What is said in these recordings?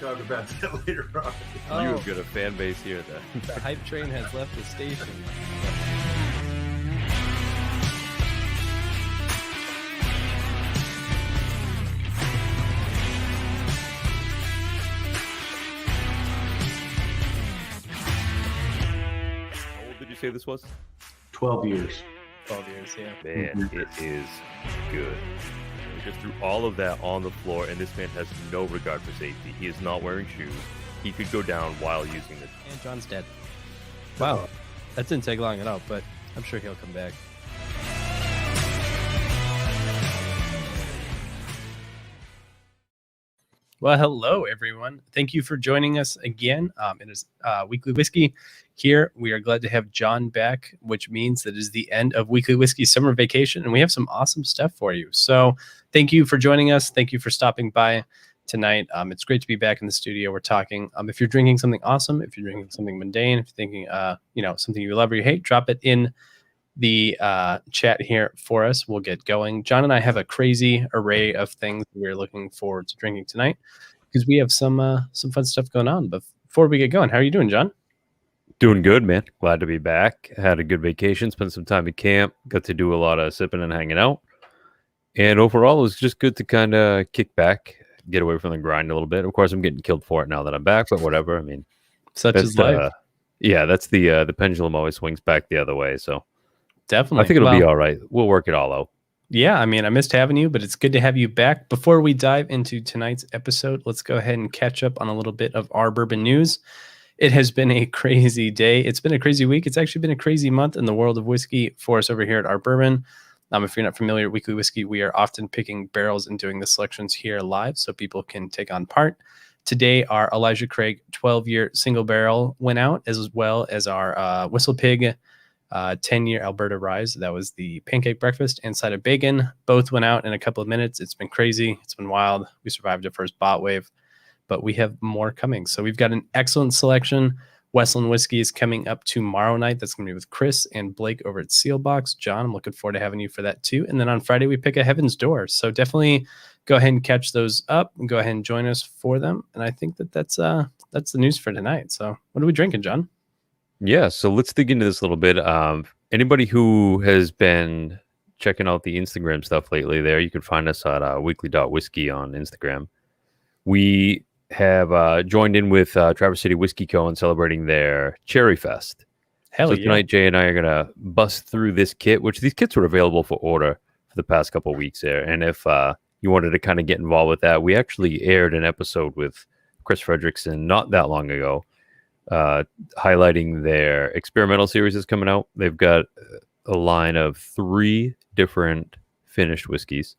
talk about that later on. Oh. You've got a fan base here then. The hype train has left the station. How old did you say this was? 12 years. 12 years, yeah. Man, it is good. We just threw all of that on the floor, and this man has no regard for safety. He is not wearing shoes. He could go down while using it. And John's dead. Wow. That didn't take long at all, but I'm sure he'll come back. Well, hello, everyone. Thank you for joining us again. It is Weekly Whiskey here. We are glad to have John back, which means that it is the end of Weekly Whiskey summer vacation, and we have some awesome stuff for you. So thank you for joining us. Thank you for stopping by tonight. It's great to be back in the studio. We're talking. If you're drinking something awesome, if you're drinking something mundane, if you're thinking, something you love or you hate, drop it in the chat here for us. We'll get going. John and I have a crazy array of things we're looking forward to drinking tonight because we have some fun stuff going on. But before we get going, how are you doing, John? Doing good, man. Glad to be back. Had a good vacation, spent some time at camp, got to do a lot of sipping and hanging out. And overall, it was just good to kind of kick back, get away from the grind a little bit. Of course, I'm getting killed for it now that I'm back, but whatever. I mean, such is life. Yeah, that's the pendulum always swings back the other way. So definitely, I think it'll be all right. We'll work it all out. Yeah, I mean, I missed having you, but it's good to have you back. Before we dive into tonight's episode, let's go ahead and catch up on a little bit of our bourbon news. It has been a crazy day. It's been a crazy week. It's actually been a crazy month in the world of whiskey for us over here at Our Bourbon. If you're not familiar with Weekly Whiskey, we are often picking barrels and doing the selections here live so people can take on part. Today, our Elijah Craig 12-year single barrel went out, as well as our Whistle Pig 10-year Alberta Rise. That was the pancake breakfast and side of bacon. Both went out in a couple of minutes. It's been crazy. It's been wild. We survived the first bot wave, but we have more coming. So we've got an excellent selection. Westland Whiskey is coming up tomorrow night. That's going to be with Chris and Blake over at Sealbox. John, I'm looking forward to having you for that too. And then on Friday, we pick a Heaven's Door. So definitely go ahead and catch those up and go ahead and join us for them. And I think that's the news for tonight. So what are we drinking, John? Yeah, so let's dig into this a little bit. Anybody who has been checking out the Instagram stuff lately there, you can find us at weekly.whiskey on Instagram. We have joined in with Traverse City Whiskey Co. and celebrating their Cherry Fest. Hell yeah. Tonight, Jay and I are going to bust through this kit, which these kits were available for order for the past couple of weeks there. And if you wanted to kind of get involved with that, we actually aired an episode with Chris Fredrickson not that long ago, highlighting their experimental series is coming out. They've got a line of 3 different finished whiskeys.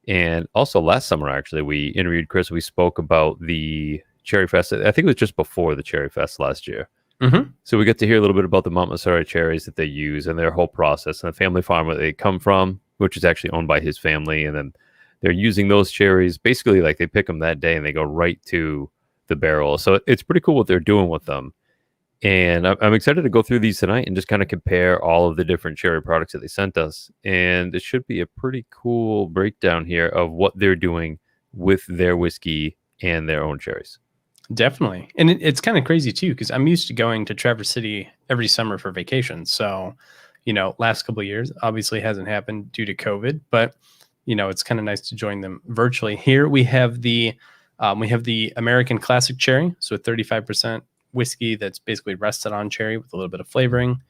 And also last summer, actually, we interviewed Chris. We spoke about the Cherry Fest. I think it was just before the Cherry Fest last year. Mm-hmm. So we got to hear a little bit about the Montmorency cherries that they use and their whole process and the family farm where they come from, which is actually owned by his family. And then they're using those cherries. Basically, like they pick them that day and they go right to the barrel. So it's pretty cool what they're doing with them. And I'm excited to go through these tonight and just kind of compare all of the different cherry products that they sent us. And it should be a pretty cool breakdown here of what they're doing with their whiskey and their own cherries. Definitely. And it's kind of crazy too, because I'm used to going to Traverse City every summer for vacation. So, last couple of years obviously hasn't happened due to COVID, but it's kind of nice to join them virtually. Here we have the American Classic Cherry, so 35% whiskey that's basically rested on cherry with a little bit of flavoring.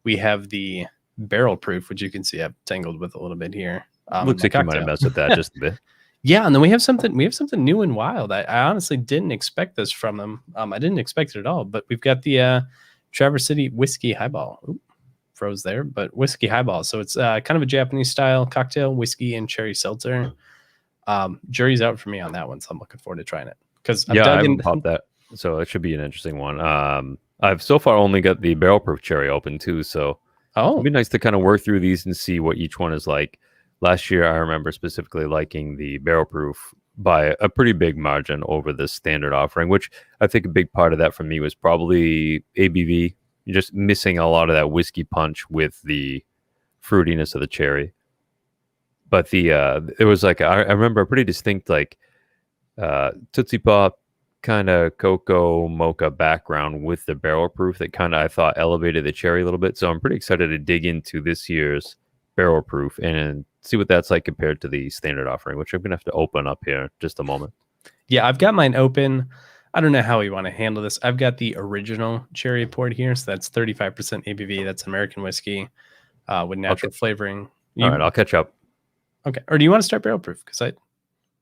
We have the Barrel Proof, which you can see I've tangled with a little bit here. Looks like you might have messed with that just a bit. Yeah, and then we have something new and wild. I honestly didn't expect this from them. I didn't expect it at all. But we've got the Traverse City Whiskey Highball. Ooh, froze there, but Whiskey Highball. So it's kind of a Japanese style cocktail, whiskey and cherry seltzer. Jury's out for me on that one, so I'm looking forward to trying it. Because I haven't popped that, so it should be an interesting one. I've so far only got the Barrel Proof cherry open too, so it'd be nice to kind of work through these and see what each one is like. Last year, I remember specifically liking the Barrel Proof by a pretty big margin over the standard offering, which I think a big part of that for me was probably ABV. You're just missing a lot of that whiskey punch with the fruitiness of the cherry. But it was like I remember a pretty distinct like Tootsie Pop kind of cocoa mocha background with the barrel proof that kind of I thought elevated the cherry a little bit. So I'm pretty excited to dig into this year's barrel proof and see what that's like compared to the standard offering, which I'm gonna have to open up here in just a moment. Yeah, I've got mine open. I don't know how we want to handle this. I've got the original cherry poured here, so that's 35% ABV. That's American whiskey with natural flavoring. All right, I'll catch up. Okay, or do you want to start barrel proof? Because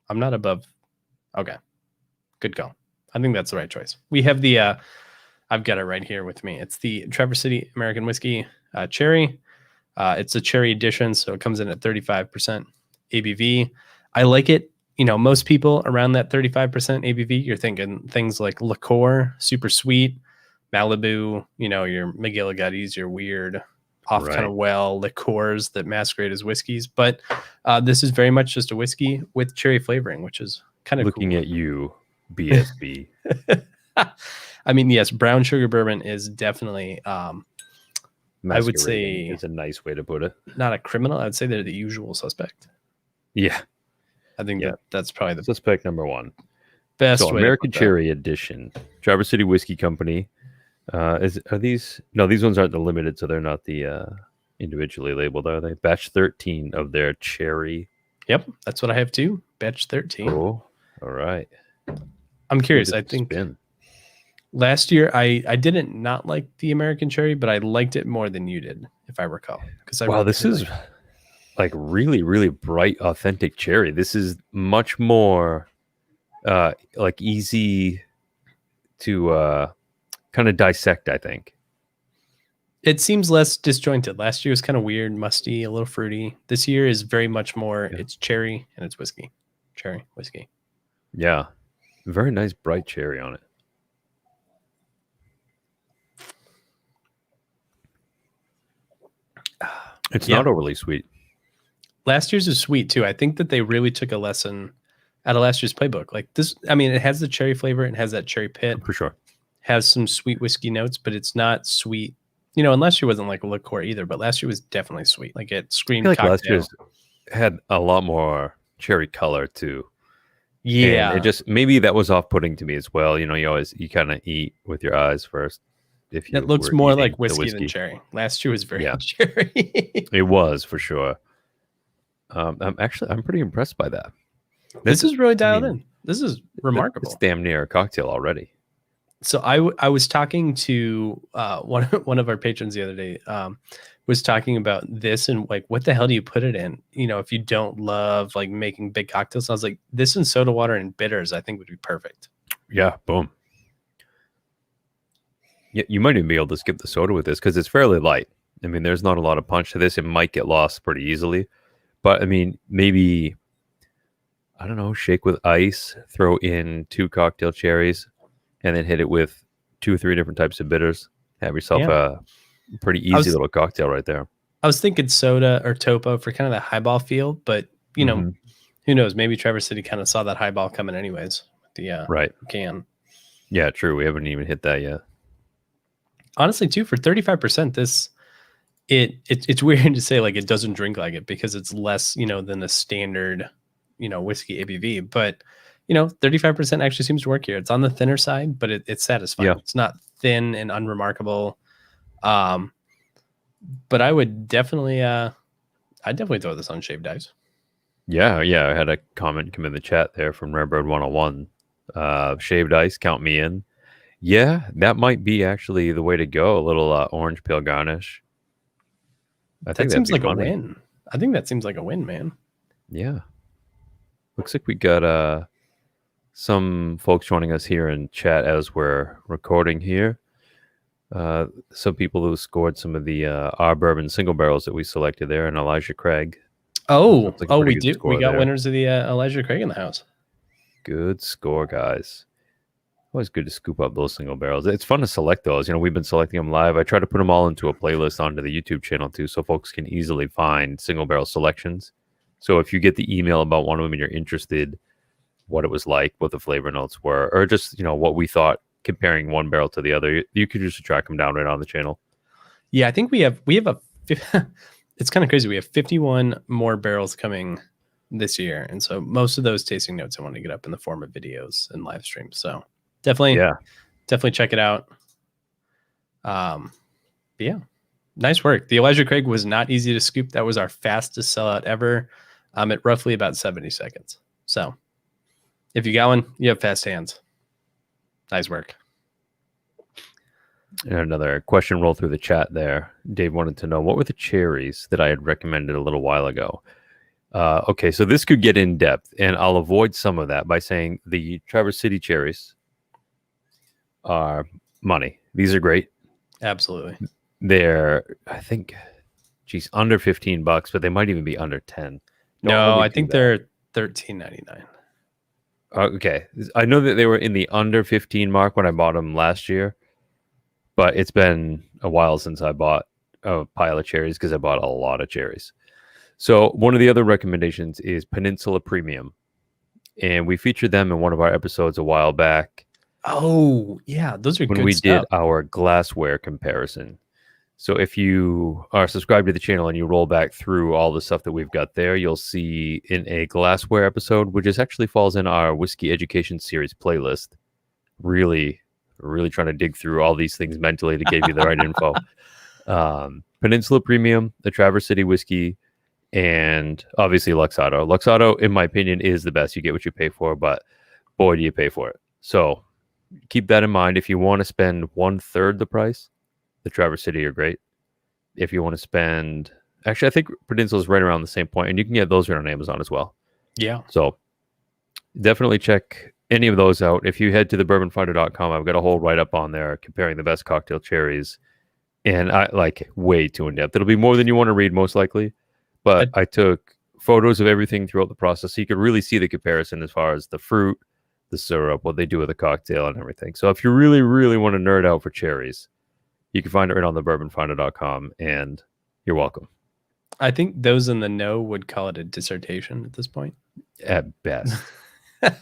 I'm not above. Okay, good call. I think that's the right choice. We have the. I've got it right here with me. It's the Traverse City American Whiskey Cherry. It's a cherry edition, so it comes in at 35% ABV. I like it. You know, most people around that 35% ABV, you're thinking things like liqueur, super sweet, Malibu, you know, your McGillicuddy's, your weird off kind of well liqueurs that masquerade as whiskeys. But this is very much just a whiskey with cherry flavoring, which is kind of looking at you, BSB. I mean, yes, brown sugar bourbon is definitely, I would say, is a nice way to put it. Not a criminal. I would say they're the usual suspect. Yeah. I think that's probably the suspect number one. Best so way American Cherry Edition, Traverse City Whiskey Company. Are these? No, these ones aren't the limited, so they're not the individually labeled, are they? Batch 13 of their cherry. Yep, that's what I have too. Batch 13. Cool. All right. I'm curious. I think last year I didn't not like the American Cherry, but I liked it more than you did, if I recall. Wow, this is like really, really bright, authentic cherry. This is much more like easy to kind of dissect, I think. It seems less disjointed. Last year was kind of weird, musty, a little fruity. This year is very much more, it's cherry and it's whiskey. Cherry, whiskey. Yeah. Very nice bright cherry on it. It's not overly sweet. Last year's is sweet too. I think that they really took a lesson out of last year's playbook. Like this, I mean, it has the cherry flavor. It has that cherry pit. For sure. Has some sweet whiskey notes, but it's not sweet. You know, and last year wasn't like a liqueur either, but last year was definitely sweet. Like it screamed like cocktail. Last year's had a lot more cherry color too. Yeah. And it just, maybe that was off-putting to me as well. You know, you kind of eat with your eyes first. If you it looks more like whiskey than cherry. Last year was very cherry. It was for sure. I'm pretty impressed by that. This is really dialed in. This is remarkable. It's damn near a cocktail already. So I was talking to one of our patrons the other day. Was talking about this and like, what the hell do you put it in? You know, if you don't love like making big cocktails, I was like, this and soda water and bitters, I think would be perfect. Yeah, boom. Yeah, you might even be able to skip the soda with this because it's fairly light. I mean, there's not a lot of punch to this. It might get lost pretty easily. But I mean, maybe, I don't know, shake with ice, throw in 2 cocktail cherries, and then hit it with 2 or 3 different types of bitters. Have yourself a pretty easy little cocktail right there. I was thinking soda or topo for kind of that highball feel, but you know, who knows? Maybe Traverse City kind of saw that highball coming anyways with the can. Yeah, true. We haven't even hit that yet. Honestly, too, for 35%, this it's weird to say like it doesn't drink like it because it's less, you know, than the standard, you know, whiskey ABV. But you know, 35% actually seems to work here. It's on the thinner side, but it's satisfying. Yeah. It's not thin and unremarkable. But I would definitely I'd definitely throw this on shaved ice. Yeah, I had a comment come in the chat there from Rarebird 101. Shaved ice, count me in. Yeah, that might be actually the way to go. A little orange peel garnish. That seems like a win. I think that seems like a win, man. Yeah. Looks like we got some folks joining us here in chat as we're recording here. Some people who scored some of the our bourbon single barrels that we selected there, and Elijah Craig. Oh, we do. We got winners of the Elijah Craig in the house. Good score, guys. Always good to scoop up those single barrels. It's fun to select those. You know, we've been selecting them live. I try to put them all into a playlist onto the YouTube channel too, so folks can easily find single barrel selections. So if you get the email about one of them and you're interested, what it was like, what the flavor notes were, or just, you know, what we thought comparing one barrel to the other, you could just track them down right on the channel. Yeah, I think we have it's kind of crazy. We have 51 more barrels coming this year, and so most of those tasting notes I want to get up in the form of videos and live streams. So definitely check it out. But yeah, nice work. The Elijah Craig was not easy to scoop. That was our fastest sellout ever, at roughly about 70 seconds. So if you got one, you have fast hands. Nice work. And another question rolled through the chat there. Dave wanted to know, what were the cherries that I had recommended a little while ago? Okay, so this could get in depth, and I'll avoid some of that by saying the Traverse City cherries are money. These are great. Absolutely. They're, I think, under $15, but they might even be under 10. No, I think they're $13.99. Okay, I know that they were in the under 15 mark when I bought them last year, but it's been a while since I bought a pile of cherries because I bought a lot of cherries. So one of the other recommendations is Peninsula Premium, and we featured them in one of our episodes a while back. Oh, yeah, those are when good we stuff. did our glassware comparison. So if you are subscribed to the channel and you roll back through all the stuff that we've got there, you'll see in a glassware episode, which actually falls in our whiskey education series playlist. Really trying to dig through all these things mentally to give you the right info. Peninsula Premium, the Traverse City whiskey, and obviously Luxardo. Luxardo, in my opinion, is the best. You get what you pay for, but boy, do you pay for it. So keep that in mind. If you want to spend 1/3 the price, the Traverse City are great. If you want to spend, actually, I think Peninsula is right around the same point, and you can get those on Amazon as well. Yeah. So definitely check any of those out. If you head to thebourbonfinder.com, I've got a whole write-up on there comparing the best cocktail cherries, and I like way too in depth. It'll be more than you want to read, most likely, but I took photos of everything throughout the process, so you could really see the comparison as far as the fruit, the syrup, what they do with the cocktail, and everything. So if you really want to nerd out for cherries, you can find it right on thebourbonfinder.com, and you're welcome. I think those in the know would call it a dissertation at this point. At best.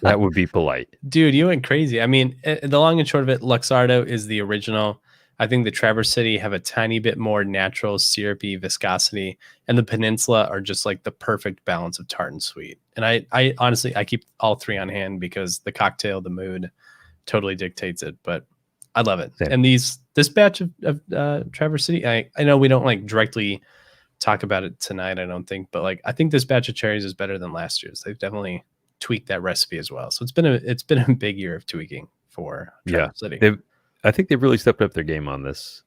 That would be polite. Dude, you went crazy. I mean, the long and short of it, Luxardo is the original. I think the Traverse City have a tiny bit more natural syrupy viscosity, and the Peninsula are just like the perfect balance of tart and sweet. And I honestly, I keep all three on hand because the cocktail, the mood totally dictates it, but I love it. Same. And this batch of Traverse City, I know we don't like directly talk about it tonight, I don't think, but like I think this batch of cherries is better than last year's. They've definitely tweaked that recipe as well. So it's been a big year of tweaking for Traverse City. I think they've really stepped up their game on this.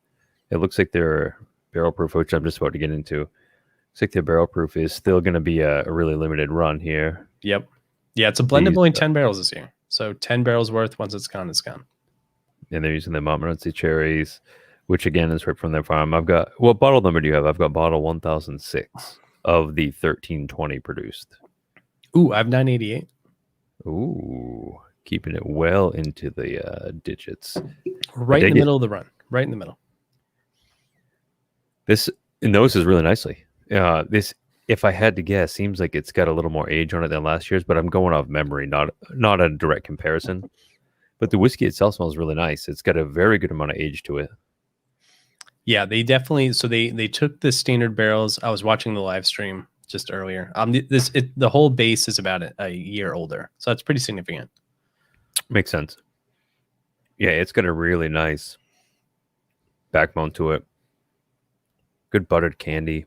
It looks like their barrel proof, which I'm just about to get into. Looks like their barrel proof is still going to be a really limited run here. Yep. Yeah, it's a blend of only 10 barrels this year. So 10 barrels worth. Once it's gone, it's gone. And they're using the Montmorency cherries, which again is right from their farm. I've got, what bottle number do you have? I've got bottle 1006 of the 1320 produced. Ooh, I have 988. Ooh, keeping it well into the digits. Right in the middle of the run. Right in the middle. This noses really nicely. This, if I had to guess, seems like it's got a little more age on it than last year's, but I'm going off memory, not a direct comparison. But the whiskey itself smells really nice. It's got a very good amount of age to it. Yeah, they definitely. So they took the standard barrels. I was watching the live stream just earlier. The whole base is about a year older, so that's pretty significant. Makes sense. Yeah, it's got a really nice backbone to it. Good buttered candy.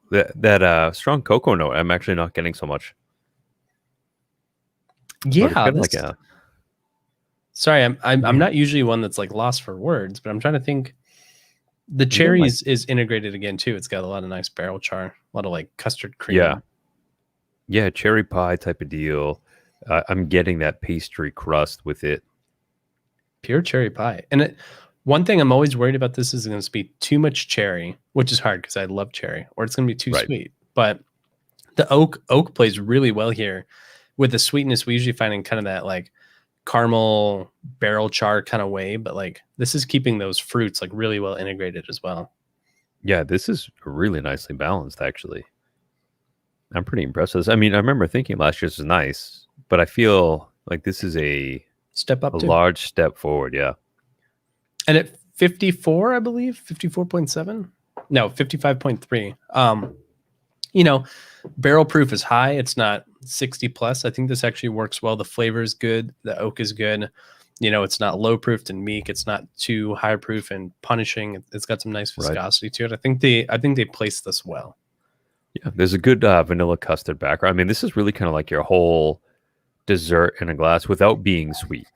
That strong cocoa note, I'm actually not getting so much. Yeah, sorry, I'm not usually one that's like lost for words, but I'm trying to think. The cherries is integrated again too. It's got a lot of nice barrel char, a lot of like custard cream. Yeah, cherry pie type of deal. I'm getting that pastry crust with it. Pure cherry pie. And one thing I'm always worried about this is going to be too much cherry, which is hard because I love cherry, or it's going to be too sweet. But the oak plays really well here with the sweetness we usually find in kind of that like caramel barrel char kind of way, but like this is keeping those fruits like really well integrated as well. Yeah, this is really nicely balanced actually. I'm pretty impressed with this. I mean, I remember thinking last year's was nice, but I feel like this is a step up, large step forward. Yeah. And at 54, I believe 54.7, no, 55.3. You know, barrel proof is high. It's not 60 plus. I think this actually works well. The flavor is good. The oak is good. It's not low proofed and meek. It's not too high proof and punishing. It's got some nice Right. viscosity to it. I think they placed this well. Yeah, there's a good vanilla custard background. I mean, this is really kind of like your whole dessert in a glass without being sweet.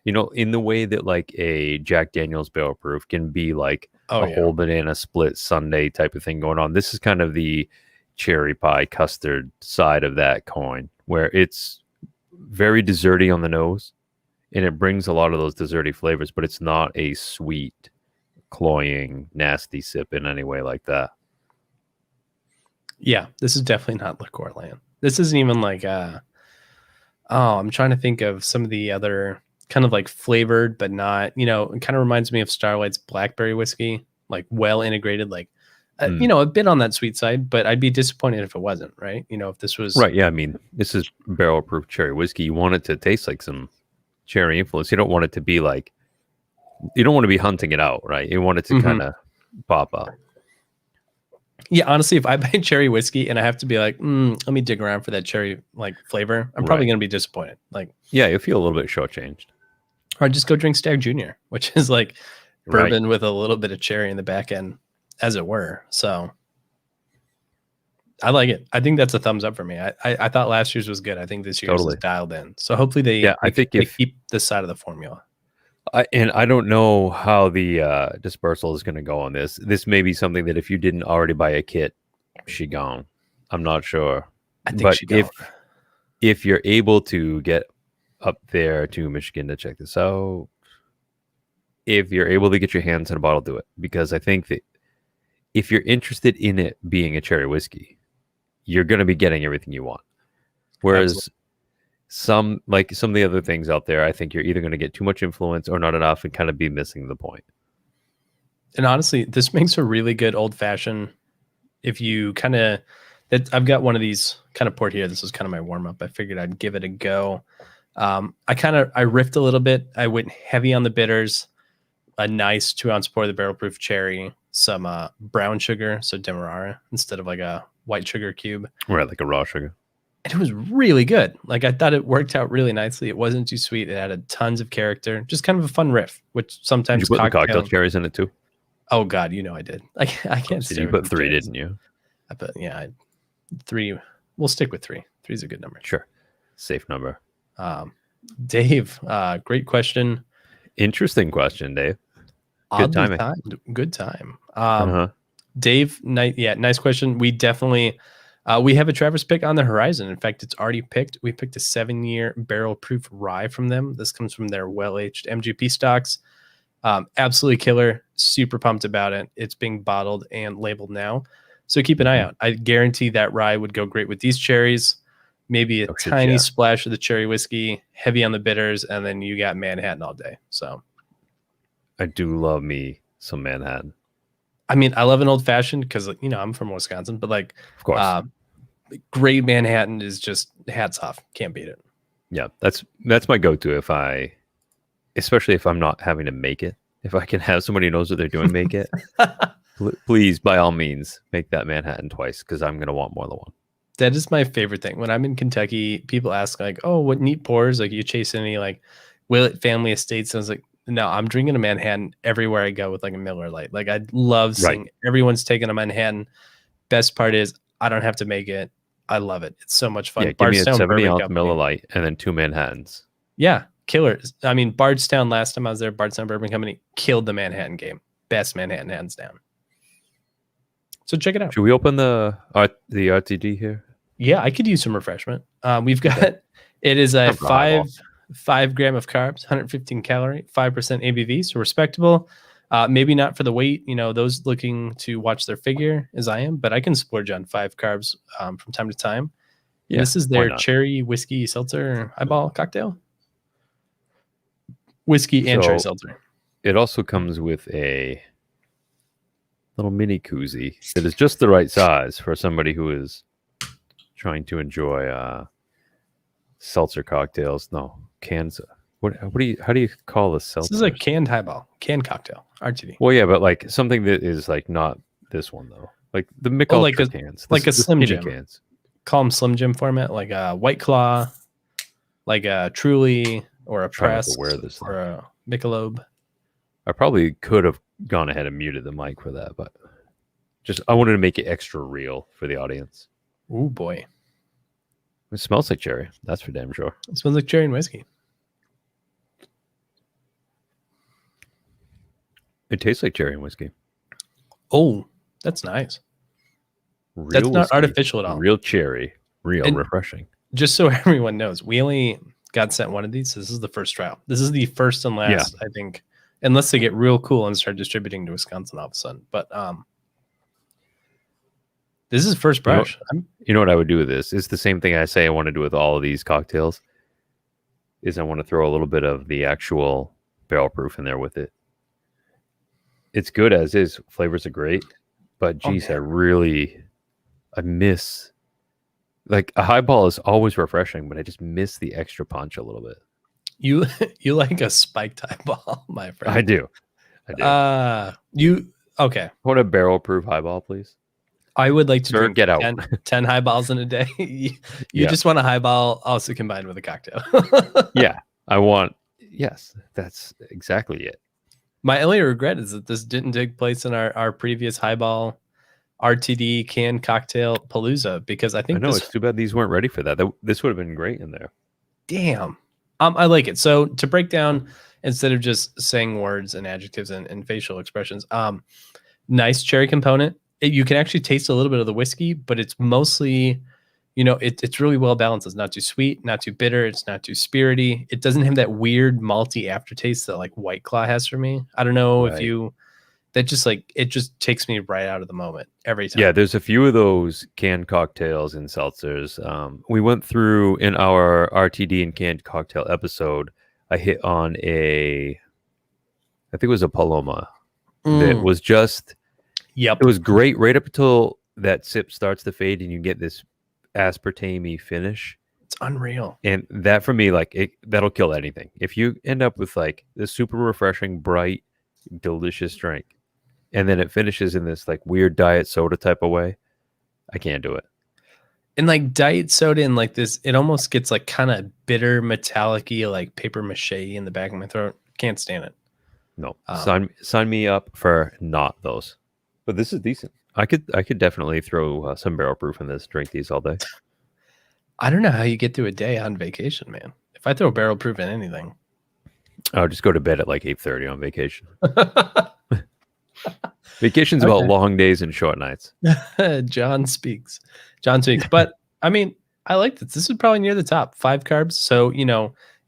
In the way that like a Jack Daniel's barrel proof can be like Oh, a yeah. whole banana split sundae type of thing going on. This is kind of the cherry pie custard side of that coin, where it's very desserty on the nose, and it brings a lot of those desserty flavors, but it's not a sweet, cloying, nasty sip in any way like that. Yeah, this is definitely not liqueur land. This isn't even like I'm trying to think of some of the other kind of like flavored, but not, it kind of reminds me of Starlight's blackberry whiskey, like well integrated, like a bit on that sweet side, but I'd be disappointed if it wasn't, right? If this was Right. Yeah. I mean, this is barrel proof cherry whiskey. You want it to taste like some cherry influence. You don't want it to be like, you don't want to be hunting it out, right? You want it to kind of pop up. Yeah, honestly, if I buy cherry whiskey and I have to be like, let me dig around for that cherry like flavor, I'm probably going to be disappointed. Like, yeah, you feel a little bit shortchanged. Or just go drink Stag Junior, which is like bourbon with a little bit of cherry in the back end, as it were. So I like it. I think that's a thumbs up for me. I thought last year's was good. I think this year's is dialed in. So hopefully they keep this side of the formula. I don't know how the dispersal is going to go on this. This may be something that if you didn't already buy a kit, she gone. I'm not sure. I think she gone. If you're able to get up there to Michigan to check this out, if you're able to get your hands on a bottle, do it. Because I think that if you're interested in it being a cherry whiskey, you're going to be getting everything you want. Whereas some of the other things out there, I think you're either going to get too much influence or not enough and kind of be missing the point. And honestly, this makes a really good old fashioned. If you I've got one of these kind of poured here. This was kind of my warm up. I figured I'd give it a go. I riffed a little bit. I went heavy on the bitters, a nice 2-ounce pour of the barrel proof cherry, some brown sugar, so demerara instead of like a white sugar cube. Right, like a raw sugar. And it was really good. Like I thought it worked out really nicely. It wasn't too sweet. It had tons of character. Just kind of a fun riff, which sometimes did you put the cocktail cherries in it too? Oh God, I did. I can't. Did you put 3? Cherries. Didn't you? I put 3. We'll stick with 3. 3 is a good number. Sure, safe number. Dave, great question. Interesting question, Dave. Good timing. Good time. Dave, nice question. We definitely we have a Traverse pick on the horizon. In fact, it's already picked. We picked a 7-year barrel proof rye from them. This comes from their well-aged MGP stocks. Absolutely killer. Super pumped about it. It's being bottled and labeled now. So keep an eye out. I guarantee that rye would go great with these cherries. Maybe a tiny splash of the cherry whiskey, heavy on the bitters, and then you got Manhattan all day. So I do love me some Manhattan. I mean, I love an old fashioned because I'm from Wisconsin, but like, of course, great Manhattan is just hats off. Can't beat it. Yeah, that's my go-to especially if I'm not having to make it. If I can have somebody who knows what they're doing, make it. Please, by all means, make that Manhattan twice because I'm gonna want more than one. That is my favorite thing. When I'm in Kentucky, people ask like, "Oh, what neat pours? Like, you chase any like Willett family estates?" And I was like, "No, I'm drinking a Manhattan everywhere I go with like a Miller Lite." Like, I love seeing everyone's taking a Manhattan. Best part is I don't have to make it. I love it. It's so much fun. Yeah, give me a 70-ounce Miller Lite and then 2 Manhattans. Yeah, killers. I mean, Bardstown. Last time I was there, Bardstown Bourbon Company killed the Manhattan game. Best Manhattan hands down. So check it out. Should we open the RTD here? Yeah, I could use some refreshment. We've got it is a 5 gram of carbs, 115 calorie, 5% ABV, so respectable. Maybe not for the weight, those looking to watch their figure as I am, but I can splurge on 5 carbs from time to time. Yeah, this is their cherry whiskey seltzer eyeball cocktail. Whiskey and cherry seltzer. It also comes with a little mini koozie that is just the right size for somebody who is trying to enjoy seltzer cocktails. No, cans. How do you call this seltzer? This is a canned highball, canned cocktail, RTD. Well, yeah, but like something that is like not this one though. Like the Mick cans, like a Slim Jim cans. Call them Slim Jim format, like a White Claw, like a Truly, or a Trying not press to wear this or a Michelob. I probably could have gone ahead and muted the mic for that, but I wanted to make it extra real for the audience. Ooh, boy. It smells like cherry. That's for damn sure. It smells like cherry and whiskey. It tastes like cherry and whiskey. Oh, that's nice. Real That's not whiskey, artificial at all. Real cherry. Real And refreshing. just so everyone knows, we only got sent one of these. This is the first trial. This is the first and last, I think, unless they get real cool and start distributing to Wisconsin all of a sudden. But this is first brush. You know what I would do with this? It's the same thing I say I want to do with all of these cocktails. Is I want to throw a little bit of the actual barrel proof in there with it. It's good as is. Flavors are great, but geez, I miss, like, a highball is always refreshing, but I just miss the extra punch a little bit. You like a spiked highball, my friend. I do. Okay. Want a barrel proof highball, please? I would like to drink get out. 10 highballs in a day. You just want a highball also combined with a cocktail. Yeah. Yes, that's exactly it. My only regret is that this didn't take place in our previous highball RTD canned cocktail palooza, because I think it's too bad these weren't ready for that. This would have been great in there. Damn. I like it. So to break down, instead of just saying words and adjectives and facial expressions, nice cherry component. You can actually taste a little bit of the whiskey, but it's mostly, it's really well balanced. It's not too sweet, not too bitter. It's not too spirity. It doesn't have that weird malty aftertaste that like White Claw has for me. I don't know if it just takes me right out of the moment every time. Yeah, there's a few of those canned cocktails and seltzers. We went through in our RTD and canned cocktail episode. I hit on I think it was a Paloma that was just, it was great right up until that sip starts to fade and you get this aspartame finish. It's unreal. And that for me, like, that'll kill anything. If you end up with like this super refreshing, bright, delicious drink, and then it finishes in this like weird diet soda type of way, I can't do it. And like diet soda and like this, it almost gets like kind of bitter, metallic-y, like paper mache in the back of my throat. Can't stand it. No, sign me up for not those. But this is decent. I could definitely throw some barrel proof in this. Drink these all day. I don't know how you get through a day on vacation, man. If I throw barrel proof in anything, I'll just go to bed at like 8:30 on vacation. Vacation's about long days and short nights. John speaks. But I mean, I like this. This is probably near the top. 5 carbs. So,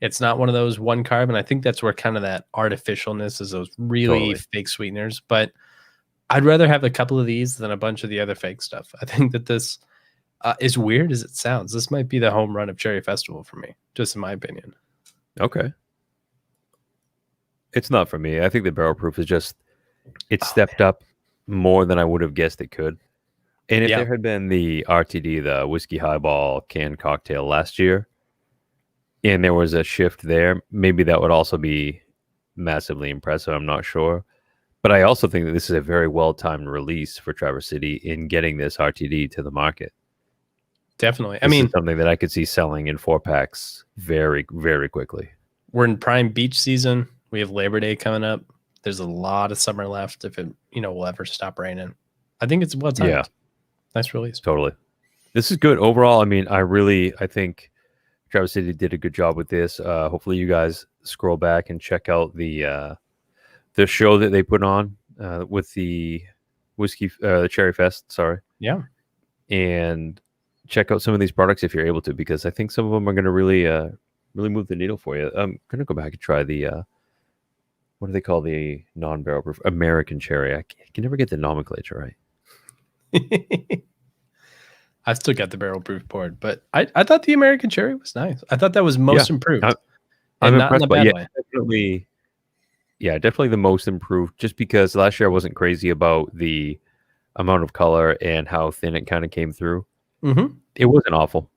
it's not one of those 1 carb. And I think that's where kind of that artificialness is, those really fake sweeteners. But I'd rather have a couple of these than a bunch of the other fake stuff. I think that this, as weird as it sounds, this might be the home run of Cherry Festival for me, just in my opinion. Okay. It's not for me. I think the barrel proof is just, stepped up more than I would have guessed it could. And if there had been the RTD, the whiskey highball canned cocktail last year, and there was a shift there, maybe that would also be massively impressive. I'm not sure. But I also think that this is a very well-timed release for Traverse City in getting this RTD to the market. Definitely. I mean, something that I could see selling in 4-packs very, very quickly. We're in prime beach season. We have Labor Day coming up. There's a lot of summer left if it, will ever stop raining. I think it's well timed. Yeah. Nice release. Totally. This is good overall. I mean, I think Traverse City did a good job with this. Hopefully you guys scroll back and check out the show that they put on with the the Cherry Fest. Sorry. Yeah. And check out some of these products if you're able to, because I think some of them are going to really move the needle for you. I'm going to go back and try the, what do they call the non-barrel proof? American cherry. I can never get the nomenclature right. I've still got the barrel proof poured, but I thought the American cherry was nice. I thought that was most improved. I'm impressed, not in a bad way. Definitely the most improved, just because last year I wasn't crazy about the amount of color and how thin it kind of came through. Mm-hmm. It wasn't awful,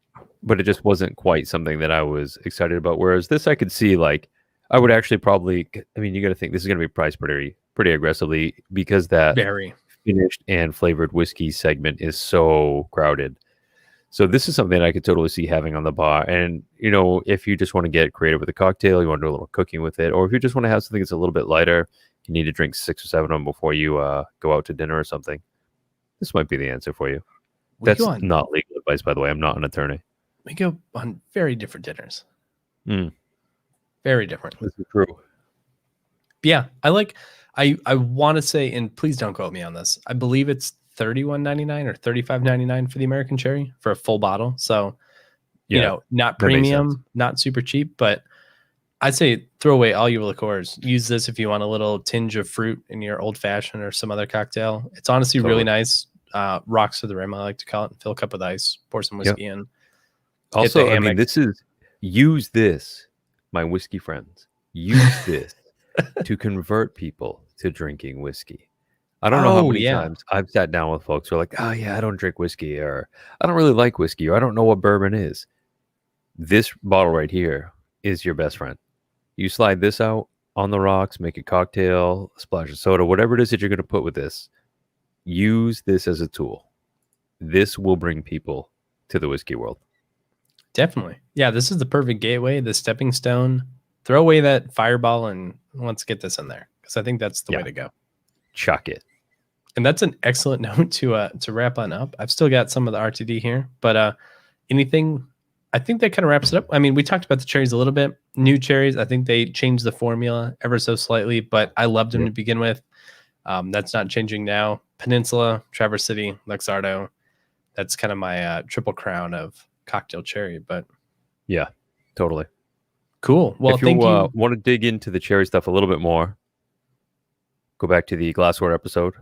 but it just wasn't quite something that I was excited about. Whereas this, I could see, like, I would actually probably, I mean, you got to think this is going to be priced pretty aggressively, because that very finished and flavored whiskey segment is so crowded. So this is something I could totally see having on the bar. And, if you just want to get creative with a cocktail, you want to do a little cooking with it, or if you just want to have something that's a little bit lighter, you need to drink 6 or 7 of them before you go out to dinner or something. This might be the answer for you. That's not legal advice, by the way. I'm not an attorney. We go on very different dinners. Mm. Very different. This is true. Yeah, I want to say, and please don't quote me on this, I believe it's $31.99 or $35.99 for the American Cherry for a full bottle. So, not premium, not super cheap, but I'd say throw away all your liqueurs. Use this if you want a little tinge of fruit in your old fashioned or some other cocktail. It's honestly really nice. Rocks to the rim, I like to call it. Fill a cup with ice, pour some whiskey in. Also, I mean, use this, my whiskey friends. Use this to convert people to drinking whiskey. I don't know how many times I've sat down with folks who are like, oh, yeah, I don't drink whiskey, or I don't really like whiskey, or I don't know what bourbon is. This bottle right here is your best friend. You slide this out on the rocks, make a cocktail, a splash of soda, whatever it is that you're going to put with this. Use this as a tool. This will bring people to the whiskey world. Definitely. Yeah, this is the perfect gateway, the stepping stone. Throw away that fireball and let's get this in there, because I think that's the way to go. Chuck it. And that's an excellent note to wrap on up. I've still got some of the RTD here, but anything, I think that kind of wraps it up. I mean, we talked about the cherries a little bit. New cherries, I think they changed the formula ever so slightly, but I loved them to begin with. That's not changing now. Peninsula, Traverse City, Luxardo. That's kind of my triple crown of cocktail cherry. But yeah, totally. Cool. Well, if you want to dig into the cherry stuff a little bit more, go back to the glassware episode,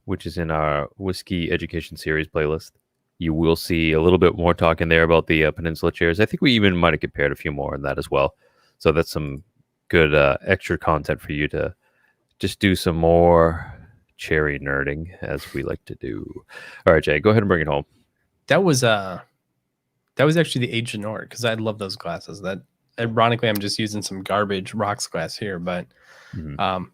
which is in our whiskey education series playlist. You will see a little bit more talk in there about the Peninsula cherries. I think we even might have compared a few more in that as well. So that's some good extra content for you to just do some more cherry nerding, as we like to do. All right, Jay, go ahead and bring it home. That was actually the Aged Nord, because I love those glasses. That ironically, I'm just using some garbage rocks glass here, but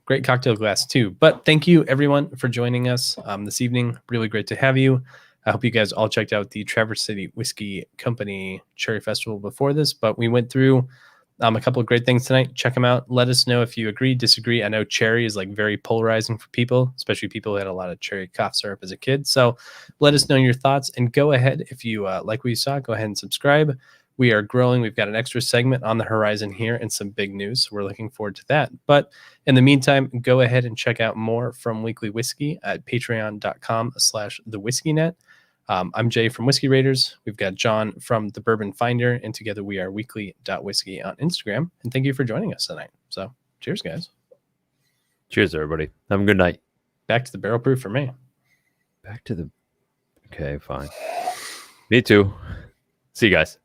great cocktail glass too. But thank you everyone for joining us this evening. Really great to have you. I hope you guys all checked out the Traverse City Whiskey Company Cherry Festival before this, but we went through a couple of great things tonight. Check them out. Let us know if you agree, disagree. I know cherry is like very polarizing for people, especially people who had a lot of cherry cough syrup as a kid. So let us know your thoughts, and go ahead. If you like what you saw, go ahead and subscribe. We are growing. We've got an extra segment on the horizon here and some big news. So we're looking forward to that. But in the meantime, go ahead and check out more from Weekly Whiskey at patreon.com/thewhiskeynet. I'm Jay from Whiskey Raiders. We've got John from The Bourbon Finder, and together we are weekly.whiskey on Instagram. And thank you for joining us tonight. So cheers, guys. Cheers, everybody. Have a good night. Back to the barrel proof for me. Okay, fine. Me too. See you guys.